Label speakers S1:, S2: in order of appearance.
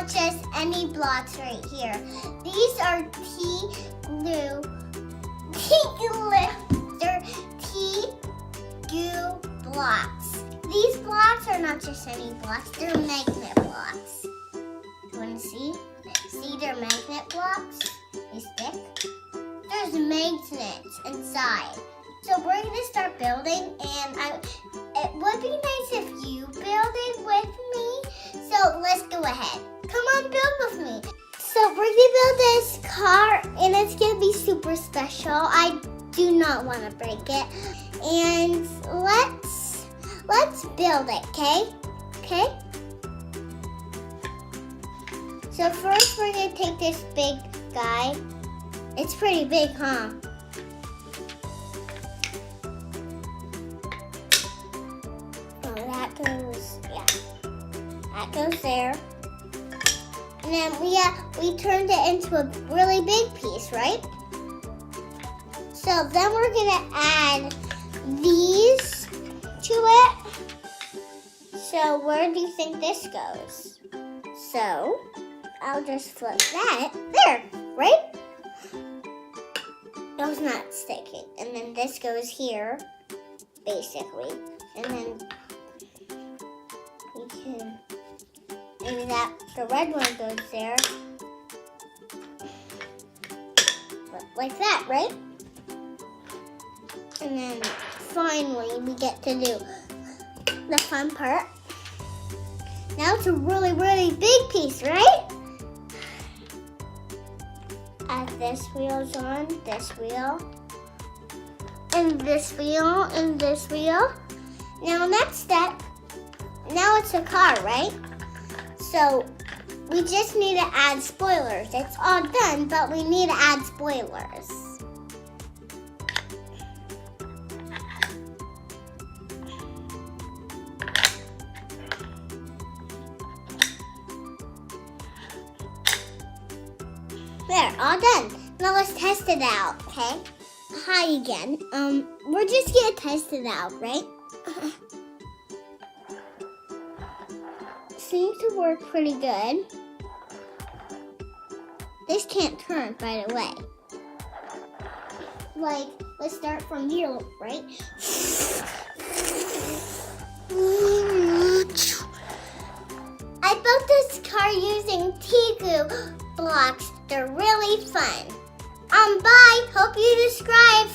S1: not just any blocks right here. These are Tegu blocks. These blocks are not just any blocks, they're magnet blocks. You want to see? See, they're magnet blocks? They stick. There's magnets inside. So we're going to start building, and it would be nice if you build it with me. So let's go ahead. Come on, build with me. So we're going to build this car, and it's going to be super special. I do not want to break it. And let's build it, okay? Okay? So first we're going to take this big guy. It's pretty big, huh? Oh, that goes there. And then we turned it into a really big piece, right? So then we're gonna add these to it. So where do you think this goes? So I'll just flip that there, right? That was not sticking. And then this goes here, basically. And then we can, maybe the red one goes there. Like that, right? And then finally we get to do the fun part. Now it's a really, really big piece, right? Add this wheel's on, this wheel, and this wheel, and this wheel. Now next step, now it's a car, right? So we just need to add spoilers. It's all done, but we need to add spoilers. There, all done. Now let's test it out, okay? Hi again. We're just gonna test it out, right? Seems to work pretty good. This can't turn, by the way. Like, let's start from here, right? I built this car using Tegu blocks. They're really fun. Bye. Hope you subscribe.